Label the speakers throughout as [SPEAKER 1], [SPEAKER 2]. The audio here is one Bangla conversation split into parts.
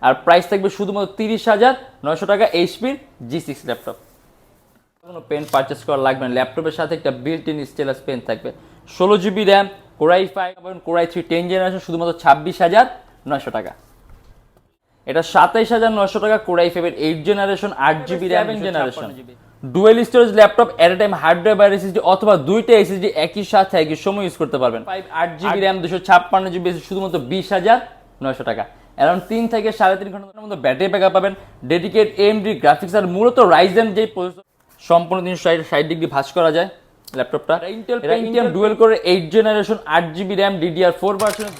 [SPEAKER 1] আর প্রাইস থাকবে শুধুমাত্র 30,900 টাকা এইচপির G6 ল্যাপটপ। কোনো পেন পারচেস করা লাগবে না, ল্যাপটপের সাথে একটা বিল্ট ইন স্টেলাস পেন থাকবে। 16GB র্যাম, Core i5 এবং Core i3 10 জেনারেশন, শুধুমাত্র 26,900 টাকা। এটা 27,900 টাকা, Core i5 এর 8 generation, 8GB RAM generation, dual storage laptop, at a time hard drive আর এসএসডি অথবা দুইটা এসএসডি একই সাথে একই সময় ইউজ করতে পারবেন। 8GB র্যাম, 256GB শুধুমাত্র 20,900 টাকা। অ্যারাউন্ড 3 থেকে 3.5 ঘন্টার মধ্যে ব্যাটারি ব্যাকআপ পাবেন। ডেডিকেট AMD গ্রাফিক্স আর মূলত রাইজেন যে সম্পূর্ণ 360 ডিগ্রি ভাঁজ করা যায় ল্যাপটপটা। Intel dual core 8 generation, 8GB RAM, DDR4 version.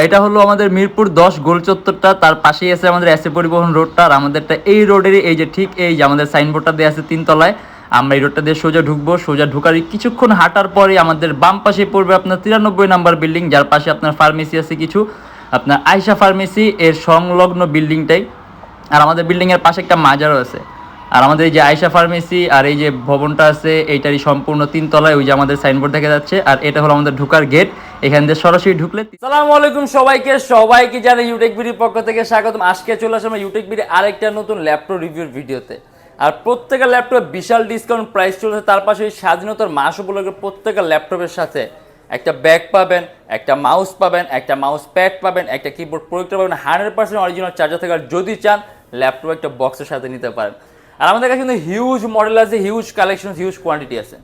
[SPEAKER 1] এটা হলো আমাদের মিরপুর 10 গোল চত্বরটা, তার পাশেই আছে আমাদের এসএ পরিবহন রোডটা। আর আমাদেরটা এই রোডেরই এই যে ঠিক এই যে আমাদের সাইনবোর্ডটা দেওয়া আছে 3 তলায়। আমরা এই রোডটা দিয়ে সোজা ঢুকবো, সোজা ঢুকার কিছুক্ষণ হাঁটার পরে আমাদের বাম পাশে পড়বে আপনার 93 নাম্বার বিল্ডিং, যার পাশে আপনার ফার্মেসি আছে কিছু, আপনার আয়শা ফার্মেসি এর সংলগ্ন বিল্ডিংটাই। আর আমাদের বিল্ডিংয়ের পাশে একটা মাজারও আছে। আর আমাদের এই যে আয়শা ফার্মেসি আর এই যে ভবনটা আছে এইটারই সম্পূর্ণ 3 তলায় ওই যে আমাদের সাইনবোর্ড দেখা যাচ্ছে। আর এটা হলো আমাদের ঢোকার গেট, এখান দিয়ে সরাসরি ঢুকলে। আসসালামু আলাইকুম সবাইকে জানাই ইউটেকবিডির পক্ষ থেকে স্বাগতম। আজকে চলে আসলাম ইউটেকবিডি আরেকটা নতুন ল্যাপটপ রিভিউর ভিডিওতে। আর প্রত্যেকটা ল্যাপটপ বিশাল ডিসকাউন্ট প্রাইস চলেছে। তার পাশে এই স্বাধীনতার মাস উপলক্ষে প্রত্যেকটা ল্যাপটপের সাথে একটা ব্যাগ পাবেন, একটা মাউস পাবেন, একটা মাউস প্যাড পাবেন, একটা কিবোর্ড প্রোটেক্টর পাবেন, 100% অরিজিনাল চার্জার থাকে। আর যদি চান ল্যাপটপ একটা বক্সের সাথে নিতে পারেন। আর আমাদের কাছে কিন্তু হিউজ মডেল আছে, হিউজ কালেকশন, হিউজ কোয়ান্টিটি আছে।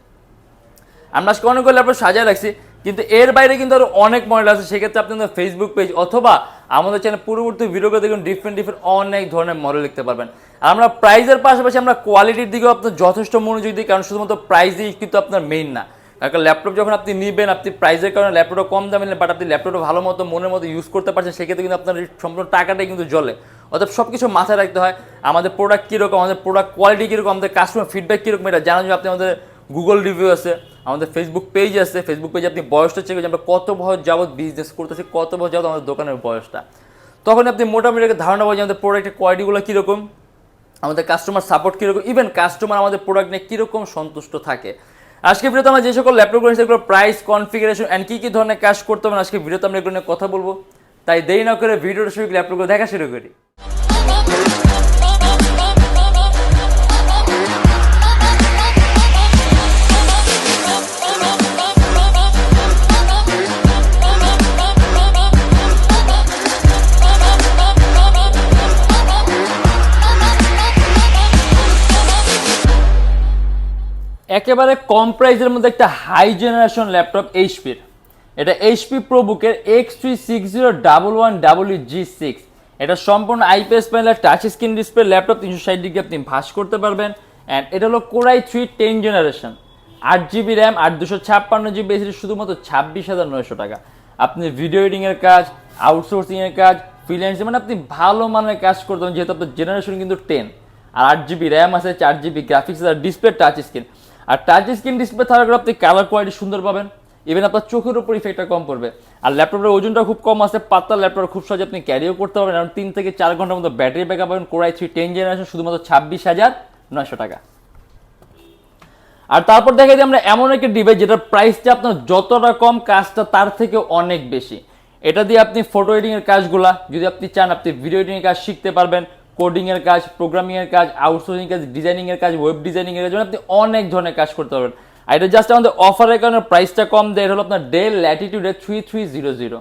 [SPEAKER 1] আমরা আজকে অনেকগুলো ল্যাপটপ সাজিয়ে রাখছি, কিন্তু এর বাইরে কিন্তু আরও অনেক মডেল আছে। সেক্ষেত্রে আপনি আমাদের ফেসবুক পেজ অথবা আমাদের চ্যানেল পূর্ববর্তী ভিডিওগুলো দেখুন, ডিফারেন্ট অনেক ধরনের মডেল দেখতে পারবেন। আর আমরা প্রাইসের পাশাপাশি আমরা কোয়ালিটির দিকেও আপনার যথেষ্ট মনোযোগ দিই, কারণ শুধুমাত্র প্রাইসই কিন্তু আপনার মেইন না। কারণ ল্যাপটপ যখন আপনি নেবেন, আপনি প্রাইসের কারণে ল্যাপটপটা কম দামে নেন, বাট আপনি ল্যাপটপটা ভালো মতো মনের মতো ইউজ করতে পারছেন, সেক্ষেত্রে কিন্তু আপনার সম্পূর্ণ টাকাটাই কিন্তু জ্বলে। অর্থাৎ সব কিছু মাথায় রাখতে হয়। আমাদের প্রোডাক্ট কীরকম, আমাদের প্রোডাক্ট কোয়ালিটি কীরকম, আমাদের কাস্টমার ফিডব্যাক কীরকম, এটা জানার জন্য আপনি আমাদের গুগল রিভিউ আছে, আমাদের ফেসবুক পেজ আছে। ফেসবুক পেজে আপনি বয়সটা চেক করছেন, আমরা কত বছর যাবত বিজনেস করতেছি, কত বছর যাবত আমাদের দোকানের বয়সটা, তখন আপনি মোটামুটি একটা ধারণা পাবেন যে আমাদের প্রোডাক্টের কোয়ালিটিগুলো কীরকম, আমাদের কাস্টমার সাপোর্ট কীরকম, ইভেন কাস্টমার আমাদের প্রোডাক্ট নিয়ে কীরকম সন্তুষ্ট থাকে। আজকে ভিডিওতে আমরা যে সকল ল্যাপটপগুলো সেগুলো প্রাইস, কনফিগারেশন অ্যান্ড কী ধরনের কাজ করতে হবে আজকে ভিডিওতে আমরা এগুলো নিয়ে কথা বলবো। তাই দেরি না করে ভিডিওটা শুরু ল্যাপটপগুলো দেখা শুরু করি। একেবারে কম প্রাইসের মধ্যে একটা হাই জেনারেশন ল্যাপটপ এইচপির। এটা এইচপি প্রোবুকের X36011WG6। এটা সম্পূর্ণ আইপিএস প্যানেলের touch screen display laptop, 360 degree আপনি ভাঁজ করতে পারবেন। অ্যান্ড এটা হলো Core i3 10 generation, 8GB RAM আর 256GB এসএসডি, শুধুমাত্র 26,900 টাকা। আপনি ভিডিও এডিংয়ের কাজ, আউটসোর্সিংয়ের কাজ, ফ্রিল্যান্সিং, মানে আপনি ভালো মানের কাজ করতে পারেন, যেহেতু আপনার জেনারেশন কিন্তু 10 আর 8GB র্যাম আছে, 4GB গ্রাফিক্স আর ডিসপ্লে টাচ স্ক্রিন। আর টাচ স্ক্রিন ডিসপ্লে থাকার আপনি কালার কোয়ালিটি সুন্দর পাবেন, ইভেন আপনার চোখের উপর ইফেক্টটা কম পড়বে। আর ল্যাপটপের ওজনটা খুব কম আছে, পাতলা ল্যাপটপ খুব সহজে আপনি ক্যারিও করতে পারবেন। কারণ 3 থেকে 4 ঘন্টার মতো ব্যাটারি ব্যাকআপ পাবেন। Core i3 10 জেনারেশন, শুধুমাত্র 26,900 টাকা। আর তারপর দেখা যায় আমরা এমন একটা ডিভাইস যেটার প্রাইসটা আপনার যতটা কম, কাজটা তার থেকে অনেক বেশি। এটা দিয়ে আপনি ফটো এডিংয়ের কাজগুলা যদি আপনি চান, আপনি ভিডিও এডিংয়ের কাজ শিখতে পারবেন, কোডিংয়ের কাজ, প্রোগ্রামিংয়ের কাজ, আউটসোর্সিং কাজ, ডিজাইনিংয়ের কাজ, ওয়েব ডিজাইনিংয়ের কাজ, আপনি অনেক ধরনের কাজ করতে পারবেন। আর এটা জাস্ট আমাদের অফারের কারণে প্রাইসটা কম দেয়। এটা হলো আপনার ডেল ল্যাটিটিউডের 3300।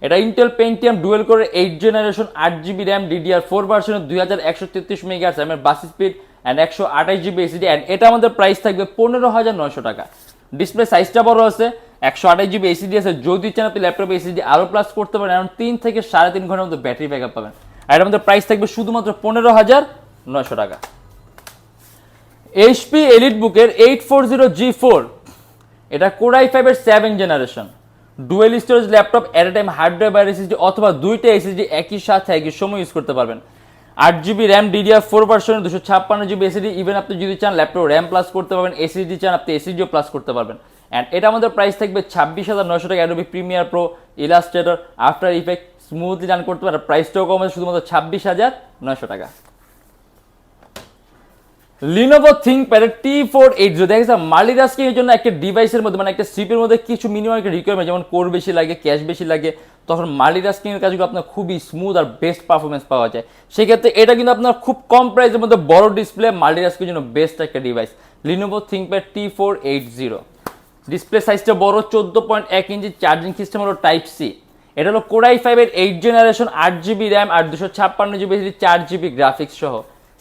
[SPEAKER 1] এটা Intel Pentium dual core 8 generation, 8GB RAM, DDR4 ভার্সনের, 2133 মেগাহার্টজ র্যামের bus speed and 128GB SSD. And এটা আমাদের প্রাইস থাকবে 15,900 টাকা। ডিসপ্লে সাইজটা বড় আছে, 128GB এসএসডি আছে। যদি চান আপনি ল্যাপটপে এসএসডি আরও প্লাস করতে পারেন, এখন 3 থেকে 3.5 ঘন্টার মতো ব্যাটারি ব্যাকআপ পাবেন। আর এটা আমাদের প্রাইস থাকবে শুধুমাত্র 15,900 টাকা। এইচপি এলিটবুকের 840G4, এটা Core i5 এর 7 generation, dual storage laptop, at a time hard drive আর এসএসডি অথবা দুইটা এসএসডি একই সাথে একই সময় ইউজ করতে পারবেন। 8GB র্যাম, DDR4 ভার্সনের, 256GB এসএসডি। ইভেন আপনি যদি চান ল্যাপটপ র্যাম প্লাস করতে পারবেন, এসএসডি চান আপনি এসএসডিও প্লাস করতে পারবেন। অ্যান্ড এটা আমাদের প্রাইস থাকবে 26,900 টাকা। Adobe Premiere Pro, Illustrator, after effect smoothly run করতে পারেন। প্রাইসটাও কম আছে, শুধুমাত্র 26,900 টাকা। লিনোভো থিংকপ্যাড T480 দেখা যাচ্ছে মাল্টিটাস্কিং এর জন্য একটা ডিভাইসের মধ্যে মানে একটা সিপির মধ্যে কিছু মিনিমাম একটা রিকোয়ারমেন্ট, যেমন কোর বেশি লাগে, ক্যাশ বেশি লাগে, তখন মাল্টিটাস্কিং এর কাজগুলো আপনার খুবই স্মুথ আর বেস্ট পারফরমেন্স পাওয়া যায়। সেক্ষেত্রে এটা কিন্তু আপনার খুব কম প্রাইসের মধ্যে বড় ডিসপ্লে মাল্টিটাস্কিং এর জন্য বেস্ট একটা device Lenovo ThinkPad T480। Display সাইজটা বড়, 14.1 ইঞ্চি, চার্জিং সিস্টেম হলো টাইপ সি। এটা হলো কোর i5 এর 8 জেনারেশন, 8GB র্যাম আর 256GB 4GB গ্রাফিক্স সহ,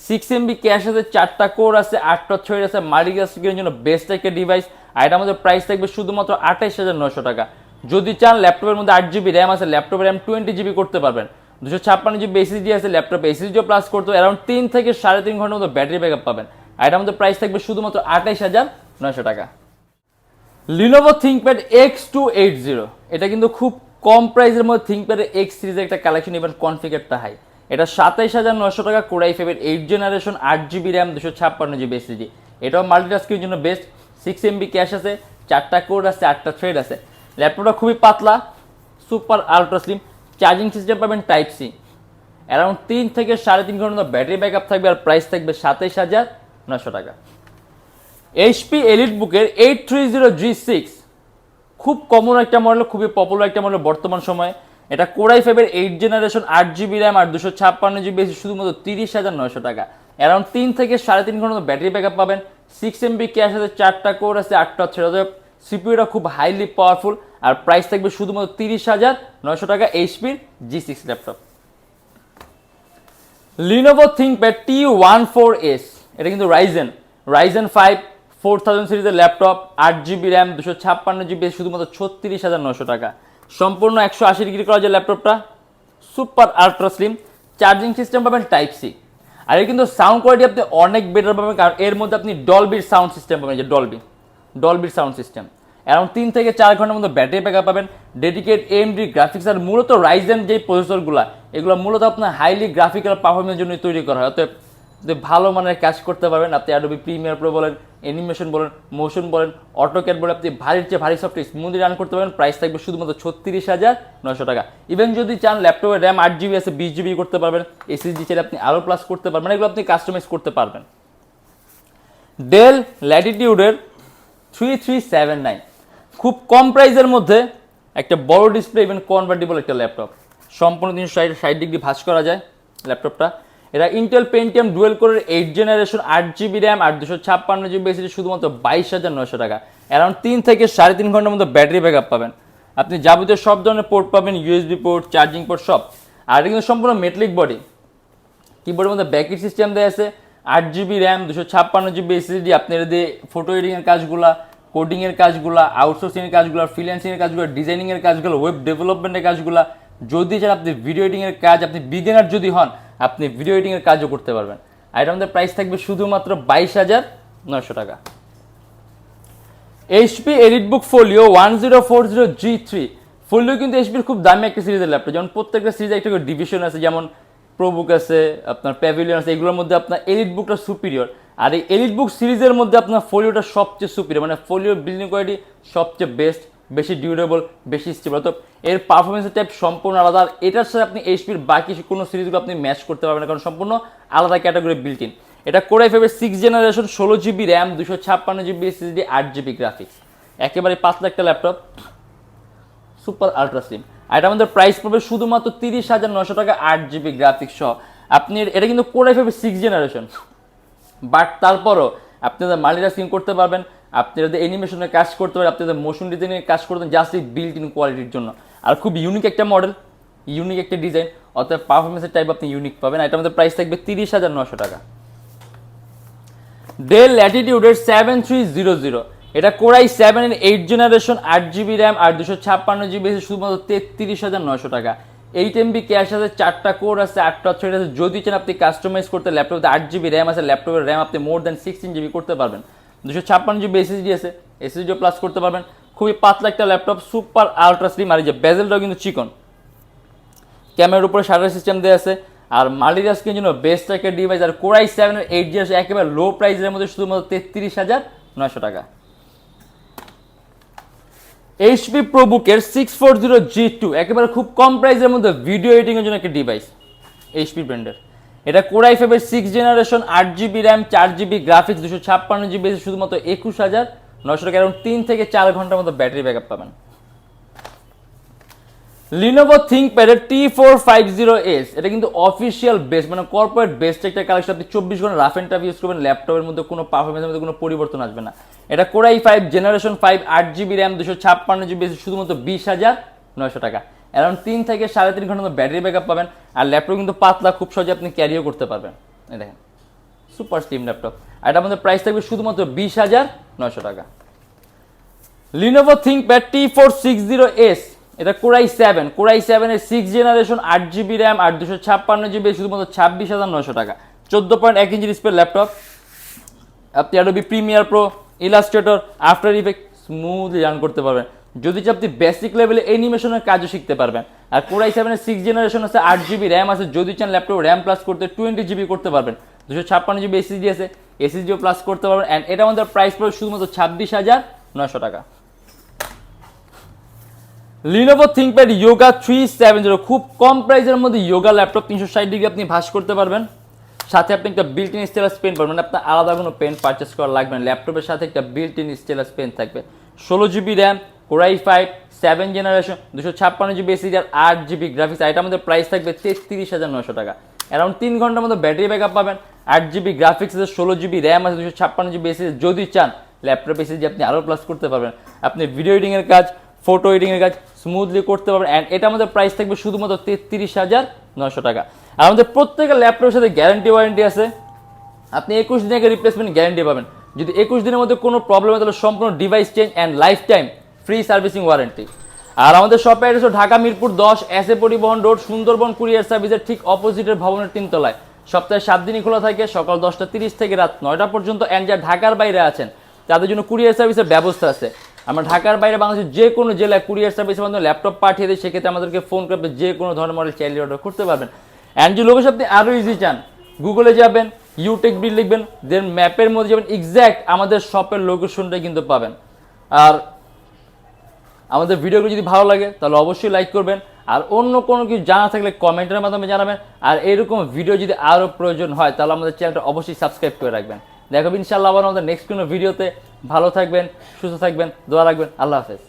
[SPEAKER 1] 6MB ক্যাশ আছে, 4টা কোর আছে, 8টা থ্রেড আছে, মাল্টিটাস্কিং এর জন্য বেস্ট একটা ডিভাইস। আর এটার মধ্যে প্রাইস থাকবে শুধুমাত্র 28,900 টাকা। যদি চান ল্যাপটপের মধ্যে 8GB র্যাম আছে, ল্যাপটপের র্যাম 20GB করতে পারবেন, 256GB এসএসডি আছে, ল্যাপটপে এসএসডিও প্লাস করতে অ্যারাউন্ড 3 থেকে 3.5 ঘন্টার মতো ব্যাটারি ব্যাকআপ পাবেন। আর এটার মধ্যে প্রাইস থাকবে শুধুমাত্র 28,900 টাকা। লিনোভো থিংকপ্যাড X280 এটা কিন্তু খুব কম প্রাইসের মধ্যে থিংকপ্যাডের X সিরিজের একটা কালেকশন, ইভেন কনফিগারটা হাই। এটা 27,900 টাকা, কোর i5 এর 8 generation, 8GB RAM, 256GB SSD. এটাও মাল্টিটাস্কিং এর জন্য বেস্ট, 6MB ক্যাশ আছে, 4টা কোর আছে, 8টা থ্রেড আছে। ল্যাপটপটা খুবই পাতলা, super ultra slim, charging system পাবেন টাইপ সি, অ্যারাউন্ড 3 থেকে 3.5 ঘন্টা ব্যাটারি ব্যাকআপ থাকবে। আর প্রাইস থাকবে 27,900 টাকা। এইচপি এলিটবুকের 830G6 খুব কমন একটা মডেল, খুবই পপুলার একটা মডেল বর্তমান সময়ে। এটা কোর i5 এর 8 জেনারেশন, 8GB র্যাম আর 256GB শুধুমাত্র 30,900 টাকা। অ্যারাউন্ড 3 থেকে 3.5 ঘন্টা ব্যাটারি ব্যাকআপ পাবেন, 6MB ক্যাশ আছে, 4টা কোর আছে, 8টা থ্রেড আছে, সিপিইউটা খুব হাইলি পাওয়ারফুল। আর প্রাইস থাকবে শুধুমাত্র 30,900 টাকা। এইচপির G6 laptop. Lenovo ThinkPad T14S এটা কিন্তু রাইজেন 5 4000 সিরিজের ল্যাপটপ, 8GB র্যাম, 256GB শুধুমাত্র 36,900 টাকা। সম্পূর্ণ 180 ডিগ্রি করা যে ল্যাপটপটা, super ultra slim, charging system পাবেন টাইপ সি। আর এর কিন্তু সাউন্ড কোয়ালিটি আপনি অনেক বেটার পাবেন, কারণ এর মধ্যে আপনি ডলবির সাউন্ড সিস্টেম পাবেন, যে ডলবির সাউন্ড সিস্টেম। অ্যারাউন্ড 3 থেকে 4 ঘন্টার মধ্যে ব্যাটারি ব্যাকআপ পাবেন, ডেডিকেট AMD গ্রাফিক্স। আর মূলত রাইজেন যে প্রসেসরগুলো, এগুলো মূলত আপনার হাইলি গ্রাফিক্যাল পারফরমেন্সের জন্য তৈরি করা হয়। অতএব ভালো মানের কাজ করতে পারবেন আপনি। অ্যাডোবি প্রিমিয়ার প্রো বলেন, অ্যানিমেশন বলেন, মোশন বলেন, অটোক্যাড বলেন, আপনি ভারীর চেয়ে ভারী সফটওয়্যার স্মুথলি রান করতে পারবেন। প্রাইস থাকবে শুধুমাত্র 36,900 টাকা। ইভেন যদি চান ল্যাপটপের র্যাম 8GB আছে, 20GB করতে পারবেন, এসএসডি চাইলে আপনি আরও প্লাস করতে পারবেন, এগুলো আপনি কাস্টমাইজ করতে পারবেন। ডেল ল্যাটিটিউডের 3379 খুব কম প্রাইসের মধ্যে একটা বড় ডিসপ্লে, ইভেন কনভার্টেবল একটা ল্যাপটপ, সম্পূর্ণ 360 ডিগ্রি ভাঁজ করা যায় ল্যাপটপটা। এটা ইন্টেল পেন্টিয়াম ডুয়েল কোরের 8 জেনারেশন, 8GB র্যাম আর 256GB এসএসডি শুধুমাত্র 22,900 টাকা। অ্যারাউন্ড 3 থেকে 3.5 ঘন্টার মধ্যে ব্যাটারি ব্যাকআপ পাবেন। আপনি যাবতীয় সব ধরনের পোর্ট পাবেন, ইউএসবি পোর্ট, চার্জিং পোর্ট সব। আর এটা কিন্তু সম্পূর্ণ মেটালিক বডি, কিবোর্ডের মধ্যে ব্যাকেট সিস্টেম দেওয়া আছে, 8GB র্যাম, 256GB এসএসডি। আপনি এটা দিয়ে ফটো এডিটিংয়ের কাজগুলা, কোডিংয়ের কাজগুলো, আউটসোর্সিংয়ের কাজগুলো, ফ্রিল্যান্সিংয়ের কাজগুলো, ডিজাইনিংয়ের কাজগুলো, ওয়েব ডেভেলপমেন্টের কাজগুলো, যদি চান আপনি ভিডিও এডিটিংয়ের কাজ, আপনি বিগিনার যদি হন আপনি ভিডিও এডিটিংয়ের কাজও করতে পারবেন। আর এটা আমাদের প্রাইস থাকবে শুধুমাত্র 22,900 টাকা। HP EliteBook folio 1040G3 folio কিন্তু এইচপির খুব দামি একটা সিরিজের ল্যাপটপ, যেমন প্রত্যেকটা সিরিজে একটা করে ডিভিশন আছে, যেমন প্রোবুক আছে, আপনার প্যাভিলিয়ন আছে, এগুলোর মধ্যে আপনার এলিটবুকটা সুপিরিয়র। আর এই এলিটবুক সিরিজের মধ্যে আপনার ফোলিওটা সবচেয়ে সুপিরিয়র, মানে ফোলিওর বিল্ডিং কোয়ালিটি সবচেয়ে বেস্ট, বেশি ডিউরেবল, বেশি স্টেবল। তো এর পারফরমেন্সের টাইপ সম্পূর্ণ আলাদা। আর এটার সাথে আপনি এইচপির বাকি কোনো সিরিজগুলো আপনি ম্যাচ করতে পারবেন না, কারণ সম্পূর্ণ আলাদা ক্যাটাগরি বিল্ট ইন। এটা কোর i5 এর 6 generation, 16GB RAM, 256GB SSD, 8GB graphics, একেবারে পাতলা একটা ল্যাপটপ, সুপার আলট্রা স্লিম। আর এটা আমাদের প্রাইস পড়বে শুধুমাত্র 30,900 টাকা, 8GB গ্রাফিক্স সহ। আপনি এটা কিন্তু কোর i5 এর 6 জেনারেশন, বাট তারপরও আপনি মাল্টিটাস্কিং করতে পারবেন, আপনি যদি অ্যানিমেশনের কাজ করতে পারেন, আপনি যদি মোশন ডিজাইনের কাজ করতে পারেন, জাস্ট এই বিল্ট ইন কোয়ালিটির জন্য। আর খুব ইউনিক একটা মডেল, ইউনিক একটা ডিজাইন, অর্থাৎ পারফরমেন্সের টাইপ আপনি ইউনিক পাবেন। এটা আমাদের প্রাইস থাকবে 30,900 টাকা। ডেল ল্যাটিটিউডের 7300 এটা কোর i7 এর 8 জেনারেশন, 8GB র্যাম আর 256GB শুধুমাত্র 33,900 টাকা। 8MB ক্যাশ আছে, 4টা কোর আছে, 8টা থ্রেড আছে। যদি চান আপনি কাস্টমাইজ করতে, ল্যাপটপে 8GB র্যাম আছে, ল্যাপটপের র্যাম আপনি মোর দ্যান 16GB করতে পারবেন, 256GB এসএসডি আছে, এসএসডিও প্লাস করতে পারবেন। খুবই পাতলা একটা ল্যাপটপ, সুপার আলট্রা স্লিম। আর এই যে বেজেলটাও কিন্তু চিকন, ক্যামেরার উপরে শাটার সিস্টেম দেওয়া আছে। আর মাল্টিটাস্কিং জন্য বেস্ট একটা ডিভাইস। আর কোর i7 এর 8 জেনারেশন একেবারে লো প্রাইসের মধ্যে শুধুমাত্র 33,900 টাকা। এইচপি প্রোবুকের 640G2 একেবারে খুব কম প্রাইসের মধ্যে ভিডিও এডিটিং এর জন্য একটা ডিভাইস, এইচপি ব্র্যান্ডের। এটা কোর i5 এর 6 generation 8GB RAM 4GB graphics 256GB শুধুমাত্র 21900 টাকা, এবং 3 থেকে 4 ঘন্টার মতো ব্যাটারি ব্যাকআপ পাবেন। লিনোভো থিংকপ্যাড T450S, এটা কিন্তু অফিসিয়াল বেস্ট মানে কর্পোরেট বেস্ট একটা কালেকশন। আপনি 24 ঘন্টা রাফ এন্ড টাফ ইউজ করবেন, ল্যাপটপের মধ্যে কোনো পারফরমেন্সের মধ্যে কোনো পরিবর্তন আসবে না। এটা core i5 generation 5 8GB RAM 256GB শুধুমাত্র 20900 টাকা, অ্যারাউন্ড 3 থেকে 3.5 ঘন্টার মতো ব্যাটারি ব্যাকআপ পাবেন। আর ল্যাপটপ কিন্তু পাতলা, খুব সহজে আপনি ক্যারিও করতে পারবেন। এই দেখেন সুপার স্লিম ল্যাপটপ, আর এটা আমাদের প্রাইস থাকবে শুধুমাত্র 20900 টাকা। লিনোভো থিংকপ্যাড T460S, এটা কোর i7 এর 6 জেনারেশন 8GB র্যাম আর 256GB শুধুমাত্র 26900 টাকা। 14.1 ইঞ্চি ডিসপ্লে ল্যাপটপ, আপনি Adobe Premiere Pro, Illustrator, after effect smoothly run করতে পারবেন। যদি আপনি বেসিক লেভেলে অ্যানিমেশনের কাজও শিখতে পারবেন। আর কোর i7 এর 6 জেনারেশন আছে, 8GB র্যাম আছে, যদি চান ল্যাপটপ র্যাম প্লাস করতে 20GB করতে পারবেন। 256GB এসএসডি আছে, এসএসডিও প্লাস করতে পারবেন। অ্যান্ড এটা আমাদের প্রাইস পড়বে শুধুমাত্র 26900 টাকা। লিনোভো থিংকপ্যাড যোগা 370, খুব কম প্রাইসের মধ্যে যোগা ল্যাপটপ, 360 ডিগ্রি আপনি ভাঁজ করতে পারবেন। সাথে আপনি একটা বিল্ট ইন স্টেলাস পেন পাবেন, মানে আপনার আলাদা কোনো পেন পারচেস করা লাগবে না। ল্যাপটপের সাথে একটা বিল্ট ইন স্টেলাস পেন থাকবে। 16GB RAM, core i5 7 generation 256GB SSD আর 8GB গ্রাফিক্স। এটা আমাদের প্রাইস থাকবে 33900 টাকা, অ্যারাউন্ড 3 ঘন্টার মতো ব্যাটারি ব্যাকআপ পাবেন। 8GB গ্রাফিক্স আছে, 16GB র্যাম আছে, 256GB এসএসডি। যদি চান ল্যাপটপ এসএসডি আপনি আরও প্লাস করতে পারবেন। আপনি ভিডিও এডিটিংয়ের কাজ, ফটো এডিটিংয়ের কাজ স্মুথলি করতে পারবেন। অ্যান্ড এটা আমাদের প্রাইস থাকবে শুধুমাত্র 33900 টাকা। আর আমাদের প্রত্যেকটা ল্যাপটপের সাথে গ্যারান্টি ওয়ারেন্টি আছে। আপনি 21 দিনের রিপ্লেসমেন্ট গ্যারান্টি পাবেন। যদি 21 দিনের মধ্যে কোনো প্রবলেম হয় তাহলে সম্পূর্ণ device change and lifetime free servicing warranty. আর আমাদের শপে address Dhaka Mirpur 10 SA Paribahan road, Sundarban courier সার্ভিসের ঠিক অপোজিটের ভবনের 3 তলায়। সপ্তাহে 7 দিনই খোলা থাকে, সকাল 10:30 থেকে রাত 9টা পর্যন্ত। অ্যান্ড যারা ঢাকার বাইরে আছেন তাদের জন্য কুরিয়ার সার্ভিসের ব্যবস্থা আছে। আমরা ঢাকার বাইরে বাংলাদেশের যে কোনো জেলায় কুরিয়ার সার্ভিসের মাধ্যমে ল্যাপটপ পাঠিয়ে দিই, সেক্ষেত্রে আমাদেরকে ফোন করবে, যে কোনো ধরনের মডেল চাইলে অর্ডার করতে পারবেন। অ্যান্ড যে লোকেশন আপনি আরও ইজি চান, গুগলে যাবেন, ইউটেকবড লিখবেন, দেন ম্যাপের মধ্যে যাবেন, এক্স্যাক্ট আমাদের শপের লোকেশনটাই কিন্তু পাবেন। আর আমাদের ভিডিওগুলো যদি ভালো লাগে তাহলে অবশ্যই লাইক করবেন। আর অন্য কোনো কিছু জানা থাকলে কমেন্টের মাধ্যমে জানাবেন। আর এরকম ভিডিও যদি আরও প্রয়োজন হয় তাহলে আমাদের চ্যানেলটা অবশ্যই সাবস্ক্রাইব করে রাখবেন। দেখো ইনশাআল্লাহ আবার আমাদের নেক্সট কোনো ভিডিওতে। ভালো থাকবেন, সুস্থ থাকবেন, দোয়া রাখবেন। আল্লাহ হাফেজ।